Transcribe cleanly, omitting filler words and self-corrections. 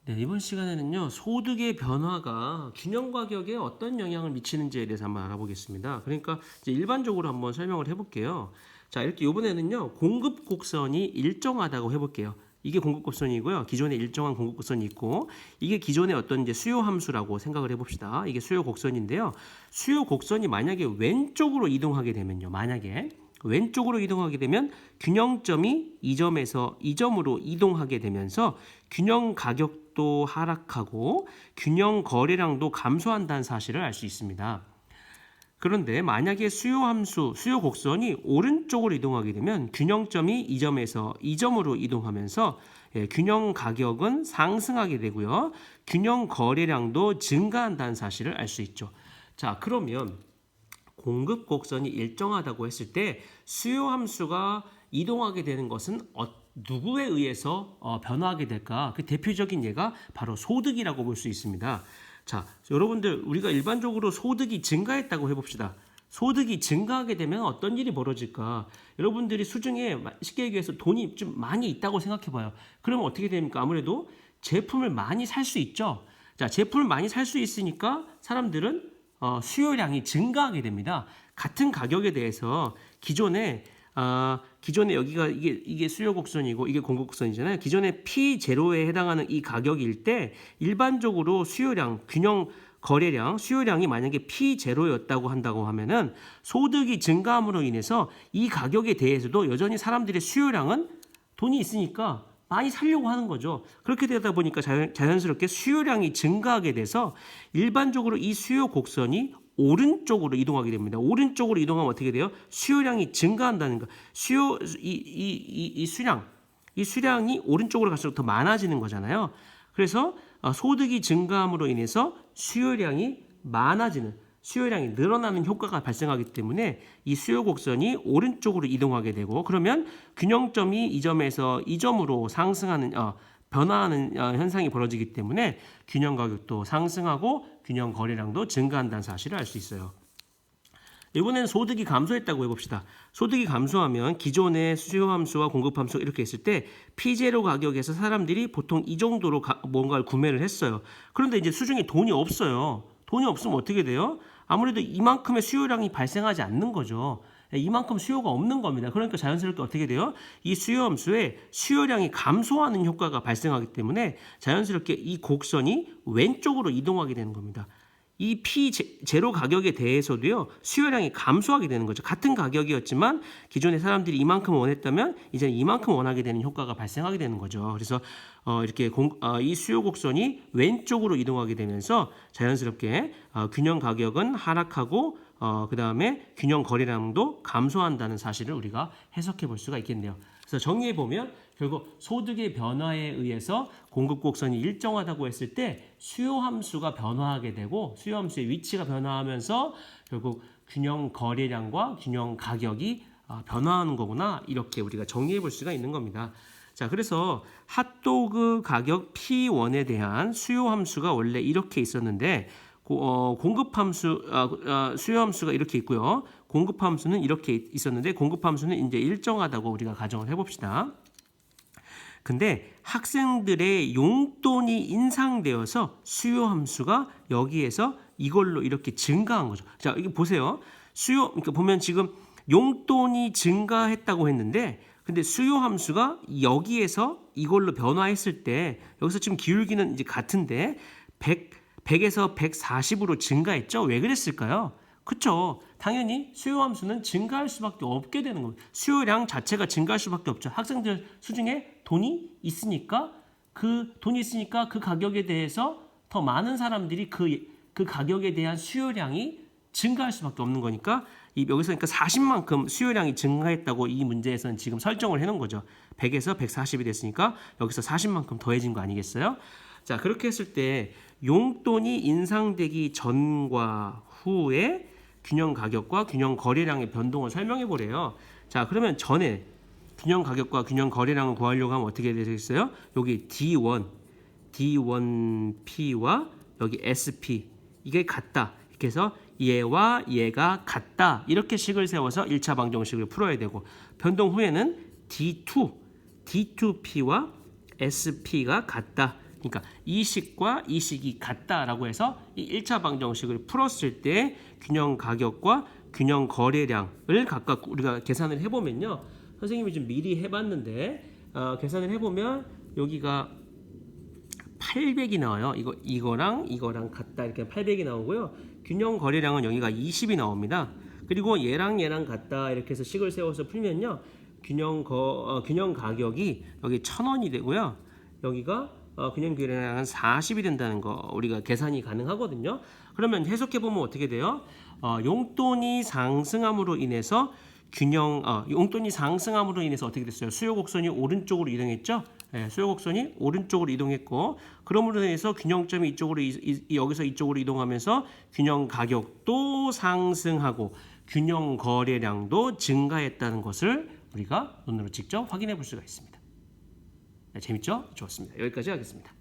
네, 이번 시간에는요, 소득의 변화가 균형 가격에 어떤 영향을 미치는지에 대해서 한번 알아보겠습니다. 그러니까 이제 일반적으로 한번 설명을 해볼게요. 자, 이렇게 이번에는요, 공급 곡선이 일정하다고 해볼게요. 이게 공급 곡선이고요. 기존에 일정한 공급 곡선이 있고, 이게 기존의 어떤 이제 수요 함수라고 생각을 해봅시다. 이게 수요 곡선인데요. 수요 곡선이 만약에 왼쪽으로 이동하게 되면요, 만약에 왼쪽으로 이동하게 되면 균형점이 이 점에서 이 점으로 이동하게 되면서 균형 가격도 하락하고 균형 거래량도 감소한다는 사실을 알 수 있습니다. 그런데 만약에 수요 함수, 수요 곡선이 오른쪽으로 이동하게 되면 균형점이 이 점에서 이 점으로 이동하면서 균형 가격은 상승하게 되고요. 균형 거래량도 증가한다는 사실을 알 수 있죠. 자, 그러면 공급 곡선이 일정하다고 했을 때 수요 함수가 이동하게 되는 것은 누구에 의해서 변화하게 될까? 그 대표적인 예가 바로 소득이라고 볼 수 있습니다. 자, 여러분들 우리가 일반적으로 소득이 증가했다고 해봅시다. 소득이 증가하게 되면 어떤 일이 벌어질까? 여러분들이 수중에 쉽게 얘기해서 돈이 좀 많이 있다고 생각해봐요. 그러면 어떻게 됩니까? 아무래도 제품을 많이 살 수 있죠. 자, 제품을 많이 살 수 있으니까 사람들은 수요량이 증가하게 됩니다. 같은 가격에 대해서 기존에 여기가 이게 수요 곡선이고 이게 공급 곡선이잖아요. 기존에 P0에 해당하는 이 가격일 때 일반적으로 수요량, 균형 거래량, 수요량이 만약에 P0였다고 한다고 하면은 소득이 증가함으로 인해서 이 가격에 대해서도 여전히 사람들의 수요량은 돈이 있으니까 많이 살려고 하는 거죠. 그렇게 되다 보니까 자연스럽게 수요량이 증가하게 돼서 일반적으로 이 수요 곡선이 오른쪽으로 이동하게 됩니다. 오른쪽으로 이동하면 어떻게 돼요? 수요량이 증가한다는 거. 이 수량이 오른쪽으로 갈수록 더 많아지는 거잖아요. 그래서 소득이 증가함으로 인해서 수요량이 늘어나는 효과가 발생하기 때문에 이 수요 곡선이 오른쪽으로 이동하게 되고, 그러면 균형점이 이 점에서 이 점으로 변화하는 현상이 벌어지기 때문에 균형 가격도 상승하고 균형 거래량도 증가한다는 사실을 알 수 있어요. 이번에는 소득이 감소했다고 해봅시다. 소득이 감소하면 기존의 수요 함수와 공급 함수가 이렇게 했을 때 P0 가격에서 사람들이 보통 이 정도로 뭔가를 구매를 했어요. 그런데 이제 수중에 돈이 없어요. 돈이 없으면 어떻게 돼요? 아무래도 이만큼의 수요량이 발생하지 않는 거죠. 이만큼 수요가 없는 겁니다. 그러니까 자연스럽게 어떻게 돼요? 이 수요 함수에 수요량이 감소하는 효과가 발생하기 때문에 자연스럽게 이 곡선이 왼쪽으로 이동하게 되는 겁니다. 이 P0 가격에 대해서도요, 수요량이 감소하게 되는 거죠. 같은 가격이었지만 기존에 사람들이 이만큼 원했다면 이제는 이만큼 원하게 되는 효과가 발생하게 되는 거죠. 그래서 이렇게 이 수요 곡선이 왼쪽으로 이동하게 되면서 자연스럽게 균형 가격은 하락하고 그 다음에 균형 거래량도 감소한다는 사실을 우리가 해석해 볼 수가 있겠네요. 그래서 정리해 보면 결국 소득의 변화에 의해서 공급 곡선이 일정하다고 했을 때 수요 함수가 변화하게 되고 수요 함수의 위치가 변화하면서 결국 균형 거래량과 균형 가격이 변화하는 거구나, 이렇게 우리가 정리해 볼 수가 있는 겁니다. 자, 그래서 핫도그 가격 P1에 대한 수요 함수가 원래 이렇게 있었는데 공급 함수, 수요 함수가 이렇게 있고요. 공급 함수는 이렇게 있었는데 공급 함수는 이제 일정하다고 우리가 가정을 해봅시다. 근데 학생들의 용돈이 인상되어서 수요 함수가 여기에서 이걸로 이렇게 증가한 거죠. 자, 이게 보세요. 그러니까 보면 지금 용돈이 증가했다고 했는데, 근데 수요 함수가 여기에서 이걸로 변화했을 때, 여기서 지금 기울기는 이제 같은데 100에서 140으로 증가했죠. 왜 그랬을까요? 그쵸. 당연히 수요 함수는 증가할 수밖에 없게 되는 겁니다. 수요량 자체가 증가할 수밖에 없죠. 학생들 수중에 돈이 있으니까 그 가격에 대해서 더 많은 사람들이 그 가격에 대한 수요량이 증가할 수밖에 없는 거니까 여기서 그러니까 40만큼 수요량이 증가했다고 이 문제에서는 지금 설정을 해놓은 거죠. 100에서 140이 됐으니까 여기서 40만큼 더해진 거 아니겠어요? 자, 그렇게 했을 때 용돈이 인상되기 전과 후에 균형 가격과 균형 거래량의 변동을 설명해 보래요. 자, 그러면 전에 균형 가격과 균형 거래량을 구하려고 하면 어떻게 되겠어요? 여기 D1, D1P와 여기 SP 이게 같다. 이렇게 해서 얘와 얘가 같다. 이렇게 식을 세워서 1차 방정식을 풀어야 되고 변동 후에는 D2P와 SP가 같다. 그러니까 이 식과 이 식이 같다라고 해서 이 1차 방정식을 풀었을 때 균형 가격과 균형 거래량을 각각 우리가 계산을 해보면요. 선생님이 좀 미리 해봤는데 계산을 해보면 여기가 800이 나와요. 이거랑 같다. 이렇게 800이 나오고요. 균형 거래량은 여기가 20이 나옵니다. 그리고 얘랑 같다. 이렇게 해서 식을 세워서 풀면요. 균형 가격이 여기 1,000원이 되고요. 여기가 균형 거래량은 40이 된다는 거 우리가 계산이 가능하거든요. 그러면 해석해 보면 어떻게 돼요? 용돈이 상승함으로 인해서 용돈이 상승함으로 인해서 어떻게 됐어요? 수요 곡선이 오른쪽으로 이동했죠? 네, 수요 곡선이 오른쪽으로 이동했고 그러므로 인해서 균형점이 이쪽으로 여기서 이쪽으로 이동하면서 균형 가격도 상승하고 균형 거래량도 증가했다는 것을 우리가 눈으로 직접 확인해 볼 수가 있습니다. 네, 재밌죠? 좋습니다. 여기까지 하겠습니다.